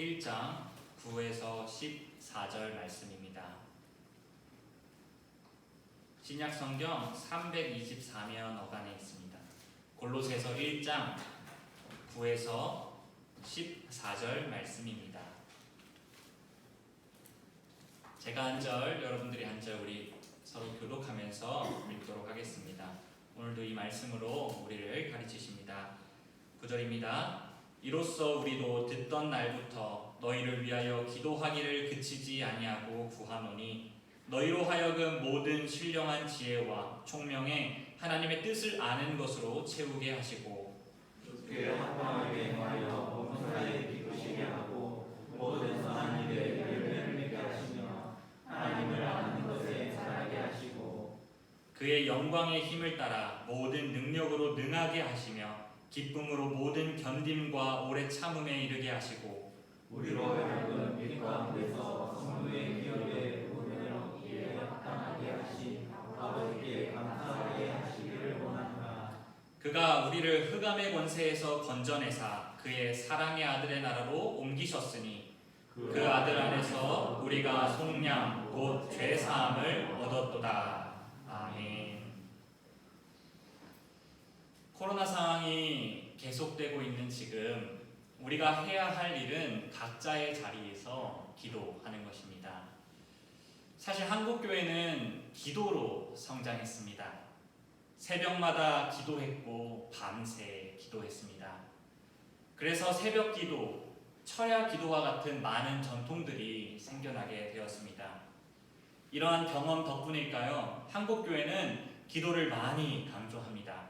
1장 9에서 14절 말씀입니다. 신약 성경 324면 어간에 있습니다. 골로새서 1장 9에서 14절 말씀입니다. 제가 한 절, 여러분들이 한 절 우리 서로 교독하면서 읽도록 하겠습니다. 오늘도 이 말씀으로 우리를 가르치십니다. 9절입니다. 이로써 우리도 듣던 날부터 너희를 위하여 기도하기를 그치지 아니하고 구하노니 너희로 하여금 모든 신령한 지혜와 총명에 하나님의 뜻을 아는 것으로 채우게 하시고 주께 합당하게 행하여 범사에 기쁘시게 하고 모든 선한 일에 열매를 맺게 하시며 하나님을 아는 것에 자라게 하시고 그의 영광의 힘을 따라 모든 능력으로 능하게 하시며 기쁨으로 모든 견딤과 오래 참음에 이르게 하시고 우리로 하여금 빛 가운데서 성도의 기업에 오늘 이에 합당하게 하신 아버지께 감사하게 하시기를 원하노라. 그가 우리를 흑암의 권세에서 건져내사 그의 사랑의 아들의 나라로 옮기셨으니 그 아들 안에서 우리가 속량 곧 죄사함을 얻었도다. 아멘. 코로나 상황이 계속되고 있는 지금 우리가 해야 할 일은 각자의 자리에서 기도하는 것입니다. 사실 한국교회는 기도로 성장했습니다. 새벽마다 기도했고 밤새 기도했습니다. 그래서 새벽 기도, 철야 기도와 같은 많은 전통들이 생겨나게 되었습니다. 이러한 경험 덕분일까요? 한국교회는 기도를 많이 강조합니다.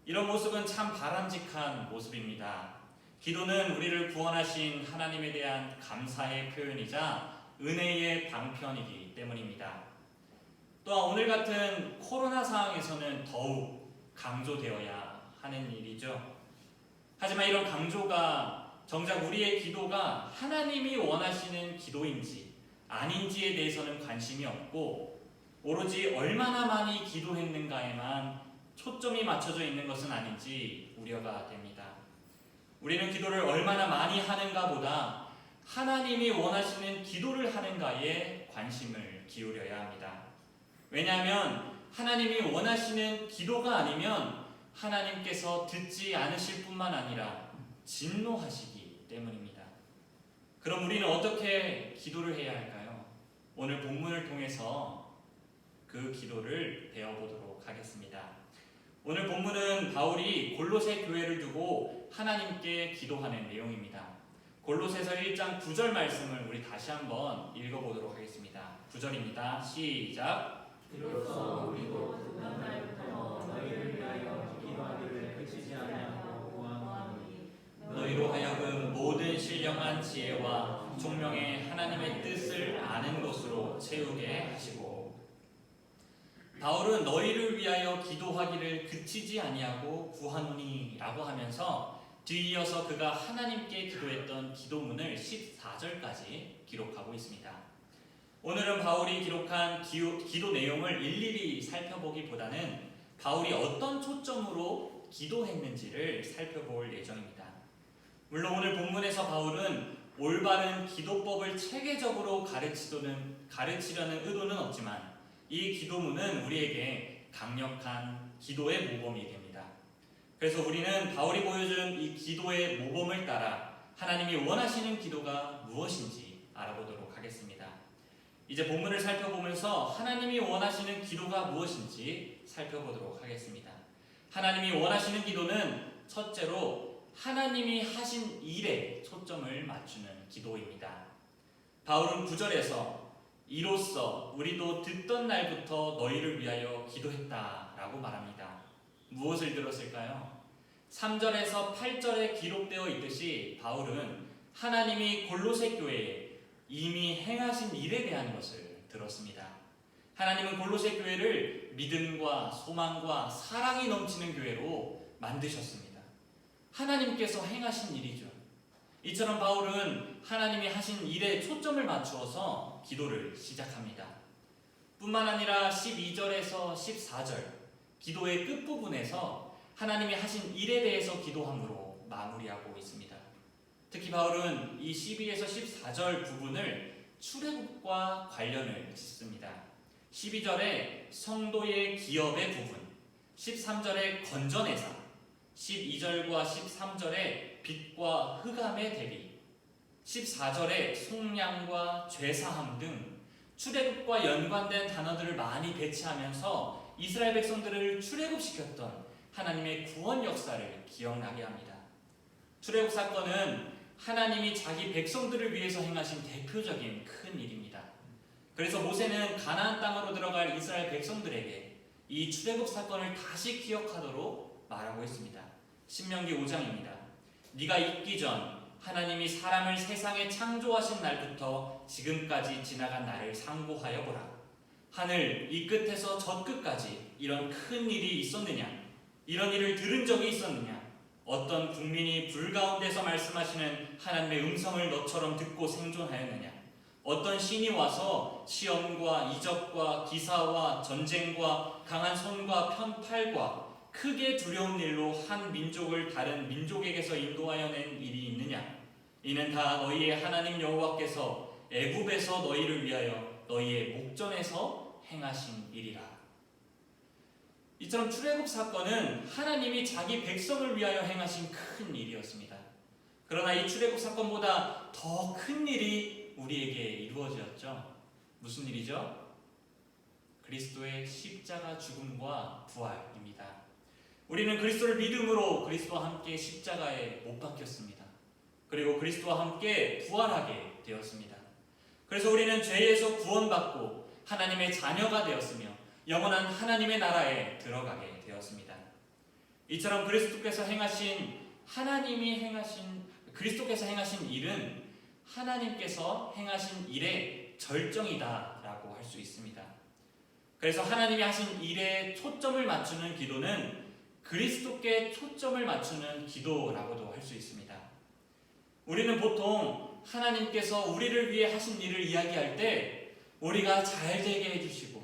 이런 모습은 참 바람직한 모습입니다. 기도는 우리를 구원하신 하나님에 대한 감사의 표현이자 은혜의 방편이기 때문입니다. 또한 오늘 같은 코로나 상황에서는 더욱 강조되어야 하는 일이죠. 하지만 이런 강조가 정작 우리의 기도가 하나님이 원하시는 기도인지 아닌지에 대해서는 관심이 없고 오로지 얼마나 많이 기도했는가에만 초점이 맞춰져 있는 것은 아닌지 우려가 됩니다. 우리는 기도를 얼마나 많이 하는가 보다 하나님이 원하시는 기도를 하는가에 관심을 기울여야 합니다. 왜냐하면 하나님이 원하시는 기도가 아니면 하나님께서 듣지 않으실 뿐만 아니라 진노하시기 때문입니다. 그럼 우리는 어떻게 기도를 해야 할까요? 오늘 본문을 통해서 그 기도를 배워보도록 하겠습니다. 오늘 본문은 바울이 골로새 교회를 두고 하나님께 기도하는 내용입니다. 골로새서 1장 9절 말씀을 우리 다시 한번 읽어보도록 하겠습니다. 9절입니다. 시작. 이로써 우리도 듣는 날부터 너희를 위하여 기도하기를 그치지 아니하고 구하노니 너희로 하여금 모든 신령한 지혜와 총명에 하나님의 뜻을 아는 것으로 채우게 하시고 바울은 너희를 위하여 기도하기를 그치지 아니하고 구하노니 라고 하면서 뒤이어서 그가 하나님께 기도했던 기도문을 14절까지 기록하고 있습니다. 오늘은 바울이 기록한 기도 내용을 일일이 살펴보기보다는 바울이 어떤 초점으로 기도했는지를 살펴볼 예정입니다. 물론 오늘 본문에서 바울은 올바른 기도법을 체계적으로 가르치려는 의도는 없지만 이 기도문은 우리에게 강력한 기도의 모범이 됩니다. 그래서 우리는 바울이 보여준 이 기도의 모범을 따라 하나님이 원하시는 기도가 무엇인지 알아보도록 하겠습니다. 이제 본문을 살펴보면서 하나님이 원하시는 기도가 무엇인지 살펴보도록 하겠습니다. 하나님이 원하시는 기도는 첫째로 하나님이 하신 일에 초점을 맞추는 기도입니다. 바울은 9절에서 이로써 우리도 듣던 날부터 너희를 위하여 기도했다라고 말합니다. 무엇을 들었을까요? 3절에서 8절에 기록되어 있듯이 바울은 하나님이 골로새 교회에 이미 행하신 일에 대한 것을 들었습니다. 하나님은 골로새 교회를 믿음과 소망과 사랑이 넘치는 교회로 만드셨습니다. 하나님께서 행하신 일이죠. 이처럼 바울은 하나님이 하신 일에 초점을 맞추어서 기도를 시작합니다. 뿐만 아니라 12절에서 14절 기도의 끝부분에서 하나님이 하신 일에 대해서 기도함으로 마무리하고 있습니다. 특히 바울은 이 12에서 14절 부분을 출애굽과 관련을 짓습니다. 12절에 성도의 기업의 부분, 13절에 건전의 사, 12절과 13절에 빛과 흑암의 대비, 14절에 속량과 죄사함 등 출애굽과 연관된 단어들을 많이 배치하면서 이스라엘 백성들을 출애굽시켰던 하나님의 구원 역사를 기억나게 합니다. 출애굽 사건은 하나님이 자기 백성들을 위해서 행하신 대표적인 큰 일입니다. 그래서 모세는 가나안 땅으로 들어갈 이스라엘 백성들에게 이 출애굽 사건을 다시 기억하도록 말하고 있습니다. 신명기 5장입니다. 네가 있기 전 하나님이 사람을 세상에 창조하신 날부터 지금까지 지나간 날을 상고하여 보라. 하늘 이 끝에서 저 끝까지 이런 큰 일이 있었느냐? 이런 일을 들은 적이 있었느냐? 어떤 국민이 불 가운데서 말씀하시는 하나님의 음성을 너처럼 듣고 생존하였느냐? 어떤 신이 와서 시험과 이적과 기사와 전쟁과 강한 손과 편팔과 크게 두려운 일로 한 민족을 다른 민족에게서 인도하여 낸 일이 있느냐? 이는 다 너희의 하나님 여호와께서 애굽에서 너희를 위하여 너희의 목전에서 행하신 일이라. 이처럼 출애굽 사건은 하나님이 자기 백성을 위하여 행하신 큰 일이었습니다. 그러나 이 출애굽 사건보다 더 큰 일이 우리에게 이루어졌죠. 무슨 일이죠? 그리스도의 십자가 죽음과 부활입니다. 우리는 그리스도를 믿음으로 그리스도와 함께 십자가에 못 박혔습니다. 그리고 그리스도와 함께 부활하게 되었습니다. 그래서 우리는 죄에서 구원받고 하나님의 자녀가 되었으며 영원한 하나님의 나라에 들어가게 되었습니다. 이처럼 그리스도께서 행하신 일은 하나님께서 행하신 일의 절정이다라고 할 수 있습니다. 그래서 하나님이 하신 일에 초점을 맞추는 기도는 그리스도께 초점을 맞추는 기도라고도 할 수 있습니다. 우리는 보통 하나님께서 우리를 위해 하신 일을 이야기할 때 우리가 잘 되게 해주시고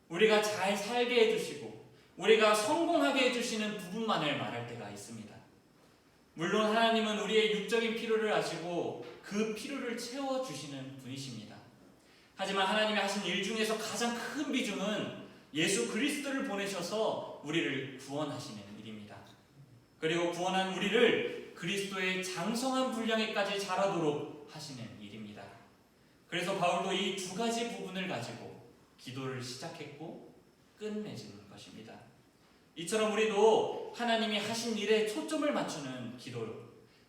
우리가 잘 살게 해주시고 우리가 성공하게 해주시는 부분만을 말할 때가 있습니다. 물론 하나님은 우리의 육적인 필요를 아시고 그 필요를 채워주시는 분이십니다. 하지만 하나님이 하신 일 중에서 가장 큰 비중은 예수 그리스도를 보내셔서 우리를 구원하시는 일입니다. 그리고 구원한 우리를 그리스도의 장성한 분량에까지 자라도록 하시는 일입니다. 그래서 바울도 이 두 가지 부분을 가지고 기도를 시작했고 끝맺은 것입니다. 이처럼 우리도 하나님이 하신 일에 초점을 맞추는 기도,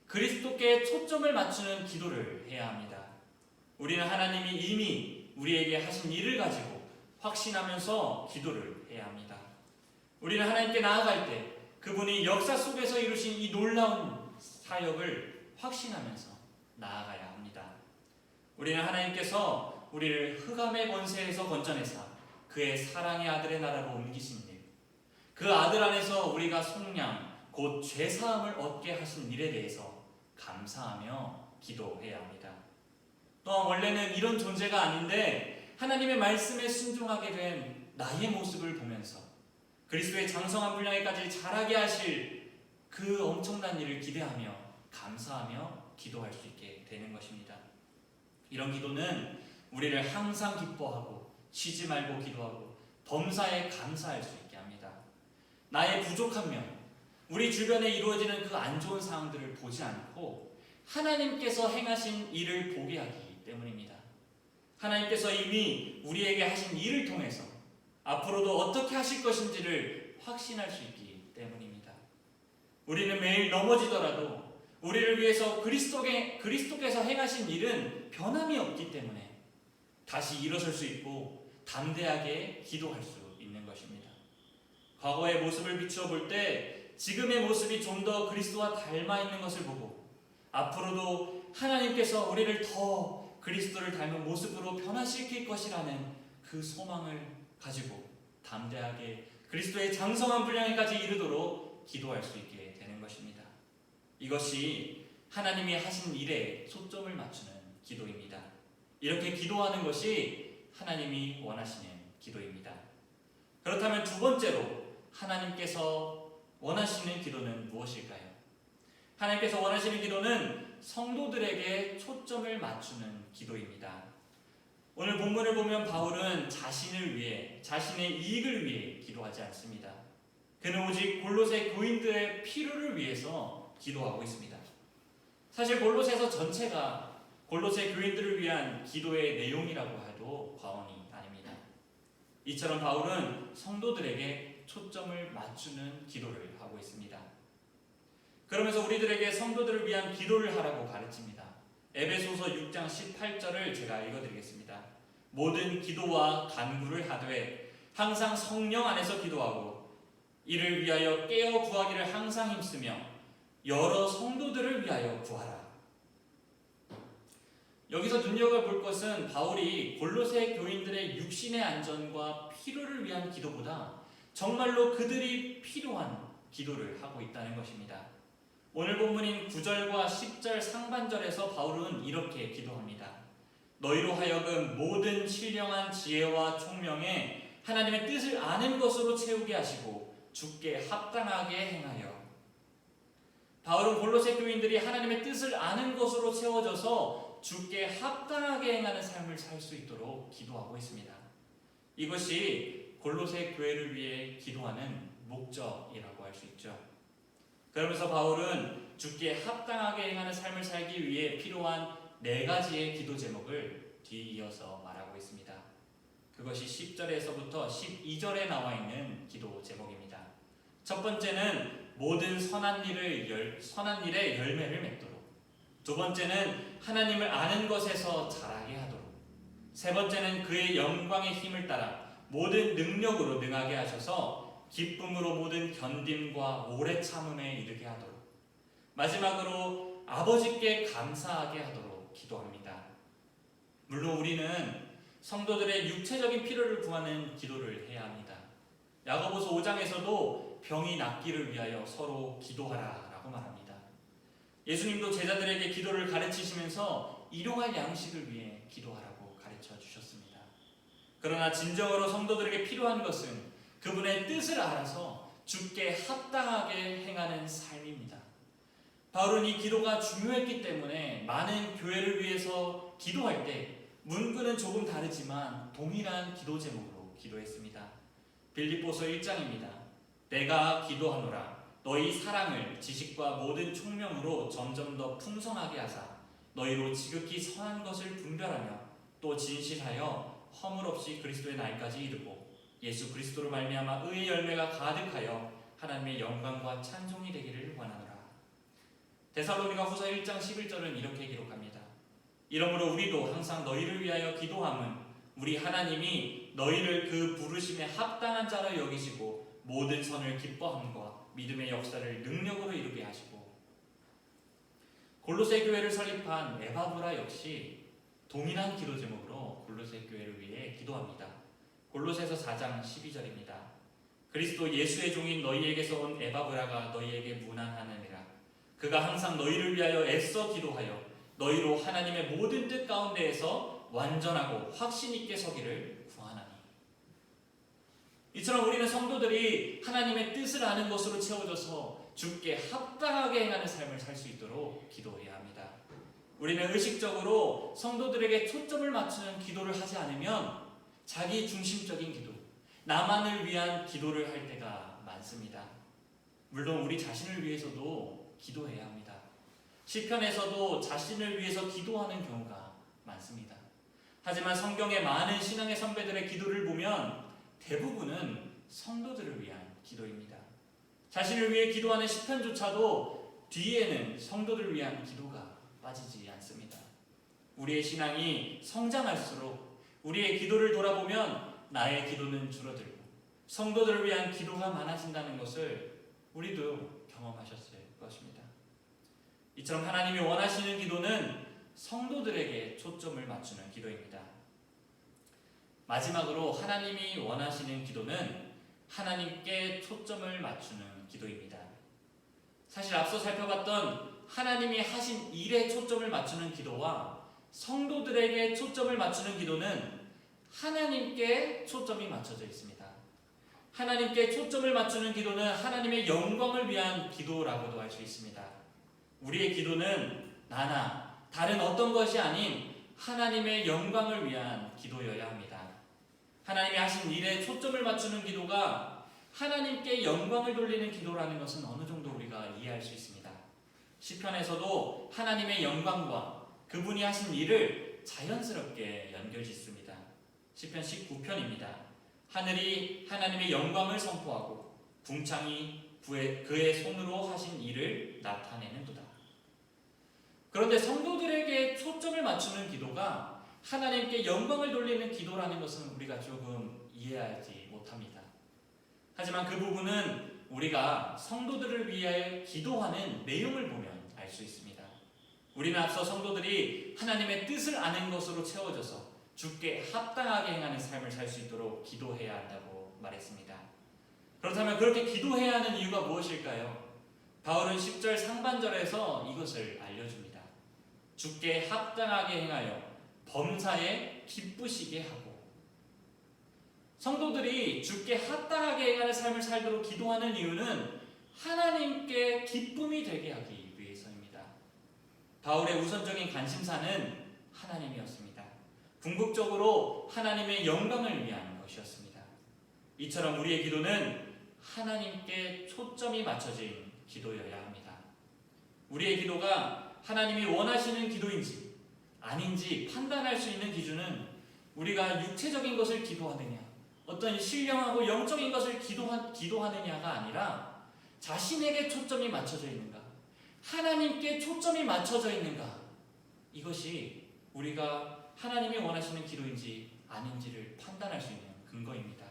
그리스도께 초점을 맞추는 기도를 해야 합니다. 우리는 하나님이 이미 우리에게 하신 일을 가지고 확신하면서 기도를 해야 합니다. 우리는 하나님께 나아갈 때 그분이 역사 속에서 이루신 이 놀라운 사역을 확신하면서 나아가야 합니다. 우리는 하나님께서 우리를 흑암의 권세에서 건져내사 그의 사랑의 아들의 나라로 옮기신 일, 그 아들 안에서 우리가 속량 곧 죄사함을 얻게 하신 일에 대해서 감사하며 기도해야 합니다. 또한 원래는 이런 존재가 아닌데 하나님의 말씀에 순종하게 된 나의 모습을 보면서 그리스도의 장성한 분량에까지 자라게 하실 그 엄청난 일을 기대하며 감사하며 기도할 수 있게 되는 것입니다. 이런 기도는 우리를 항상 기뻐하고 쉬지 말고 기도하고 범사에 감사할 수 있게 합니다. 나의 부족한 면, 우리 주변에 이루어지는 그 안 좋은 상황들을 보지 않고 하나님께서 행하신 일을 보게 하기 때문입니다. 하나님께서 이미 우리에게 하신 일을 통해서 앞으로도 어떻게 하실 것인지를 확신할 수 있기 때문입니다. 우리는 매일 넘어지더라도 우리를 위해서 그리스도께서 행하신 일은 변함이 없기 때문에 다시 일어설 수 있고 담대하게 기도할 수 있는 것입니다. 과거의 모습을 비추어 볼 때 지금의 모습이 좀 더 그리스도와 닮아 있는 것을 보고 앞으로도 하나님께서 우리를 더 그리스도를 닮은 모습으로 변화시킬 것이라는 그 소망을 가지고 담대하게 그리스도의 장성한 분량에까지 이르도록 기도할 수 있게 되는 것입니다. 이것이 하나님이 하신 일에 초점을 맞추는 기도입니다. 이렇게 기도하는 것이 하나님이 원하시는 기도입니다. 그렇다면 두 번째로 하나님께서 원하시는 기도는 무엇일까요? 하나님께서 원하시는 기도는 성도들에게 초점을 맞추는 기도입니다. 오늘 본문을 보면 바울은 자신을 위해, 자신의 이익을 위해 기도하지 않습니다. 그는 오직 골로새 교인들의 필요를 위해서 기도하고 있습니다. 사실 골로새서 전체가 골로새 교인들을 위한 기도의 내용이라고 해도 과언이 아닙니다. 이처럼 바울은 성도들에게 초점을 맞추는 기도를 하고 있습니다. 그러면서 우리들에게 성도들을 위한 기도를 하라고 가르칩니다. 에베소서 6장 18절을 제가 읽어드리겠습니다. 모든 기도와 간구를 하되 항상 성령 안에서 기도하고 이를 위하여 깨어 구하기를 항상 힘쓰며 여러 성도들을 위하여 구하라. 여기서 눈여겨볼 것은 바울이 골로새 교인들의 육신의 안전과 필요를 위한 기도보다 정말로 그들이 필요한 기도를 하고 있다는 것입니다. 오늘 본문인 9절과 10절 상반절에서 바울은 이렇게 기도합니다. 너희로 하여금 모든 신령한 지혜와 총명에 하나님의 뜻을 아는 것으로 채우게 하시고 주께 합당하게 행하여. 바울은 골로새 교인들이 하나님의 뜻을 아는 것으로 채워져서 주께 합당하게 행하는 삶을 살 수 있도록 기도하고 있습니다. 이것이 골로새 교회를 위해 기도하는 목적이라고 할 수 있죠. 그러면서 바울은 주께 합당하게 행하는 삶을 살기 위해 필요한 4가지의 기도 제목을 뒤이어서 말하고 있습니다. 그것이 10절에서부터 12절에 나와 있는 기도 제목입니다. 첫 번째는 모든 선한 일의 열매를 맺도록, 두 번째는 하나님을 아는 것에서 자라게 하도록, 세 번째는 그의 영광의 힘을 따라 모든 능력으로 능하게 하셔서 기쁨으로 모든 견딤과 오래 참음에 이르게 하도록, 마지막으로 아버지께 감사하게 하도록 기도합니다. 물론 우리는 성도들의 육체적인 필요를 구하는 기도를 해야 합니다. 야고보서 5장에서도 병이 낫기를 위하여 서로 기도하라 라고 말합니다. 예수님도 제자들에게 기도를 가르치시면서 일용할 양식을 위해 기도하라고 가르쳐 주셨습니다. 그러나 진정으로 성도들에게 필요한 것은 그분의 뜻을 알아서 주께 합당하게 행하는 삶입니다. 바울은 이 기도가 중요했기 때문에 많은 교회를 위해서 기도할 때 문구는 조금 다르지만 동일한 기도 제목으로 기도했습니다. 빌립보서 1장입니다. 내가 기도하노라 너희 사랑을 지식과 모든 총명으로 점점 더 풍성하게 하사 너희로 지극히 선한 것을 분별하며 또 진실하여 허물 없이 그리스도의 날까지 이르고 예수 그리스도로 말미암아 의의 열매가 가득하여 하나님의 영광과 찬송이 되기를 원하노라. 데살로니가 후서 1장 11절은 이렇게 기록합니다. 이러므로 우리도 항상 너희를 위하여 기도함은 우리 하나님이 너희를 그 부르심에 합당한 자로 여기시고 모든 선을 기뻐함과 믿음의 역사를 능력으로 이루게 하시고. 골로새 교회를 설립한 에바브라 역시 동일한 기도 제목으로 골로새 교회를 위해 기도합니다. 골로새서 4장 12절입니다. 그리스도 예수의 종인 너희에게서 온 에바브라가 너희에게 문안하느니라. 그가 항상 너희를 위하여 애써 기도하여 너희로 하나님의 모든 뜻 가운데에서 완전하고 확신 있게 서기를 구하나니. 이처럼 우리는 성도들이 하나님의 뜻을 아는 것으로 채워져서 주께 합당하게 행하는 삶을 살 수 있도록 기도해야 합니다. 우리는 의식적으로 성도들에게 초점을 맞추는 기도를 하지 않으면 자기 중심적인 기도, 나만을 위한 기도를 할 때가 많습니다. 물론 우리 자신을 위해서도 기도해야 합니다. 시편에서도 자신을 위해서 기도하는 경우가 많습니다. 하지만 성경의 많은 신앙의 선배들의 기도를 보면 대부분은 성도들을 위한 기도입니다. 자신을 위해 기도하는 시편조차도 뒤에는 성도들을 위한 기도가 빠지지 않습니다. 우리의 신앙이 성장할수록 우리의 기도를 돌아보면 나의 기도는 줄어들고 성도들을 위한 기도가 많아진다는 것을 우리도 경험하셨을 것입니다. 이처럼 하나님이 원하시는 기도는 성도들에게 초점을 맞추는 기도입니다. 마지막으로 하나님이 원하시는 기도는 하나님께 초점을 맞추는 기도입니다. 사실 앞서 살펴봤던 하나님이 하신 일에 초점을 맞추는 기도와 성도들에게 초점을 맞추는 기도는 하나님께 초점이 맞춰져 있습니다. 하나님께 초점을 맞추는 기도는 하나님의 영광을 위한 기도라고도 할 수 있습니다. 우리의 기도는 나나 다른 어떤 것이 아닌 하나님의 영광을 위한 기도여야 합니다. 하나님이 하신 일에 초점을 맞추는 기도가 하나님께 영광을 돌리는 기도라는 것은 어느 정도 우리가 이해할 수 있습니다. 시편에서도 하나님의 영광과 그분이 하신 일을 자연스럽게 연결짓습니다. 시편 19편입니다. 하늘이 하나님의 영광을 선포하고 궁창이 그의 손으로 하신 일을 나타내는도다. 그런데 성도들에게 초점을 맞추는 기도가 하나님께 영광을 돌리는 기도라는 것은 우리가 조금 이해하지 못합니다. 하지만 그 부분은 우리가 성도들을 위해 기도하는 내용을 보면 알 수 있습니다. 우리는 앞서 성도들이 하나님의 뜻을 아는 것으로 채워져서 주께 합당하게 행하는 삶을 살 수 있도록 기도해야 한다고 말했습니다. 그렇다면 그렇게 기도해야 하는 이유가 무엇일까요? 바울은 10절 상반절에서 이것을 알려줍니다. 주께 합당하게 행하여 범사에 기쁘시게 하고. 성도들이 주께 합당하게 행하는 삶을 살도록 기도하는 이유는 하나님께 기쁨이 되게 하기 위해서입니다. 바울의 우선적인 관심사는 하나님이었습니다. 궁극적으로 하나님의 영광을 위한 것이었습니다. 이처럼 우리의 기도는 하나님께 초점이 맞춰진 기도여야 합니다. 우리의 기도가 하나님이 원하시는 기도인지 아닌지 판단할 수 있는 기준은 우리가 육체적인 것을 기도하느냐, 어떤 신령하고 영적인 것을 기도하느냐가 아니라 자신에게 초점이 맞춰져 있는가, 하나님께 초점이 맞춰져 있는가, 이것이 우리가 하나님이 원하시는 기도인지 아닌지를 판단할 수 있는 근거입니다.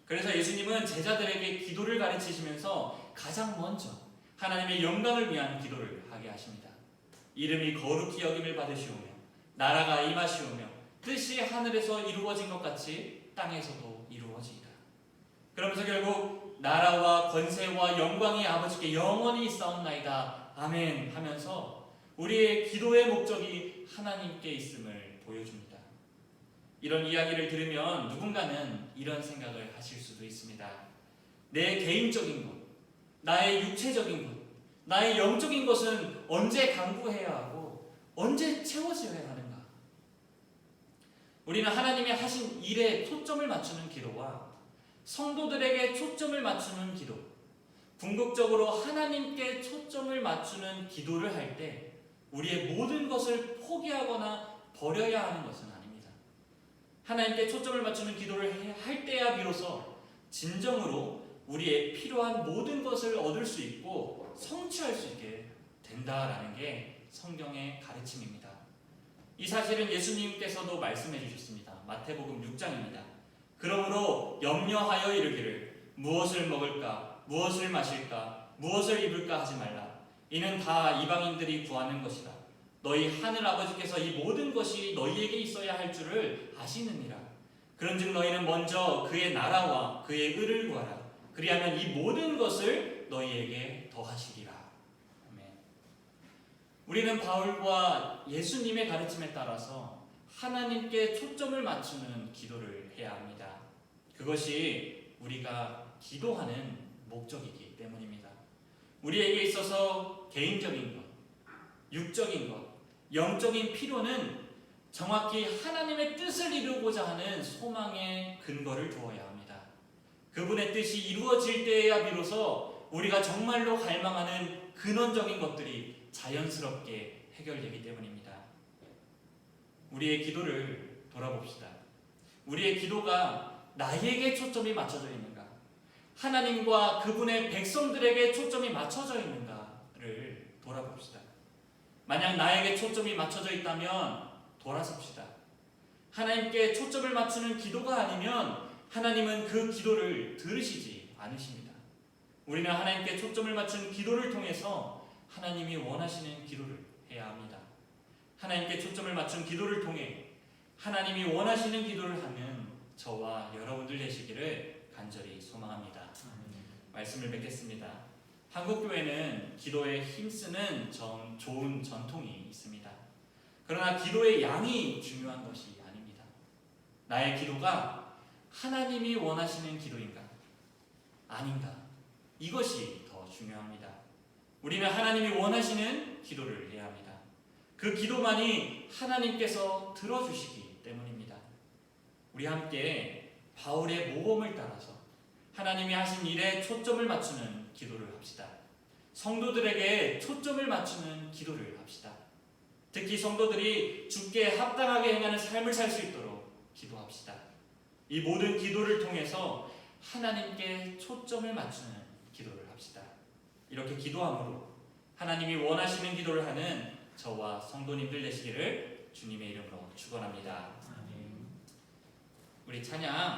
그래서 예수님은 제자들에게 기도를 가르치시면서 가장 먼저 하나님의 영광을 위한 기도를 하게 하십니다. 이름이 거룩히 여김을 받으시오며 나라가 임하시오며 뜻이 하늘에서 이루어진 것 같이 땅에서도 이루어지이다. 그러면서 결국 나라와 권세와 영광이 아버지께 영원히 있사옵나이다. 아멘 하면서 우리의 기도의 목적이 하나님께 있음을 보여줍니다. 이런 이야기를 들으면 누군가는 이런 생각을 하실 수도 있습니다. 내 개인적인 것, 나의 육체적인 것, 나의 영적인 것은 언제 강구해야 하고 언제 채워져야 하는가? 우리는 하나님이 하신 일에 초점을 맞추는 기도와 성도들에게 초점을 맞추는 기도, 궁극적으로 하나님께 초점을 맞추는 기도를 할 때 우리의 모든 것을 포기하거나 버려야 하는 것은 아닙니다. 하나님께 초점을 맞추는 기도를 할 때야 비로소 진정으로 우리의 필요한 모든 것을 얻을 수 있고 성취할 수 있게 된다라는 게 성경의 가르침입니다. 이 사실은 예수님께서도 말씀해 주셨습니다. 마태복음 6장입니다. 그러므로 염려하여 이르기를 무엇을 먹을까, 무엇을 마실까, 무엇을 입을까 하지 말라. 이는 다 이방인들이 구하는 것이다. 너희 하늘 아버지께서 이 모든 것이 너희에게 있어야 할 줄을 아시느니라. 그런즉 너희는 먼저 그의 나라와 그의 의를 구하라. 그리하면 이 모든 것을 너희에게 더하시리라. 아멘. 우리는 바울과 예수님의 가르침에 따라서 하나님께 초점을 맞추는 기도를 해야 합니다. 그것이 우리가 기도하는 목적이기 때문입니다. 우리에게 있어서 개인적인 것, 육적인 것, 영적인 필요는 정확히 하나님의 뜻을 이루고자 하는 소망의 근거를 두어야 합니다. 그분의 뜻이 이루어질 때에야 비로소 우리가 정말로 갈망하는 근원적인 것들이 자연스럽게 해결되기 때문입니다. 우리의 기도를 돌아봅시다. 우리의 기도가 나에게 초점이 맞춰져 있는가? 하나님과 그분의 백성들에게 초점이 맞춰져 있는가를 돌아봅시다. 만약 나에게 초점이 맞춰져 있다면 돌아섭시다. 하나님께 초점을 맞추는 기도가 아니면 하나님은 그 기도를 들으시지 않으십니다. 우리는 하나님께 초점을 맞춘 기도를 통해서 하나님이 원하시는 기도를 해야 합니다. 하나님께 초점을 맞춘 기도를 통해 하나님이 원하시는 기도를 하는 저와 여러분들 되시기를 간절히 소망합니다. 말씀을 뵙겠습니다. 한국교회는 기도에 힘쓰는 좋은 전통이 있습니다. 그러나 기도의 양이 중요한 것이 아닙니다. 나의 기도가 하나님이 원하시는 기도인가? 아닌가? 이것이 더 중요합니다. 우리는 하나님이 원하시는 기도를 해야 합니다. 그 기도만이 하나님께서 들어주시기 때문입니다. 우리 함께 바울의 모범을 따라서 하나님이 하신 일에 초점을 맞추는 기도를 합시다. 성도들에게 초점을 맞추는 기도를 합시다. 특히 성도들이 주께 합당하게 행하는 삶을 살 수 있도록 기도합시다. 이 모든 기도를 통해서 하나님께 초점을 맞추는 기도를 합시다. 이렇게 기도함으로 하나님이 원하시는 기도를 하는 저와 성도님들 되시기를 주님의 이름으로 축원합니다. 아멘. 우리 찬양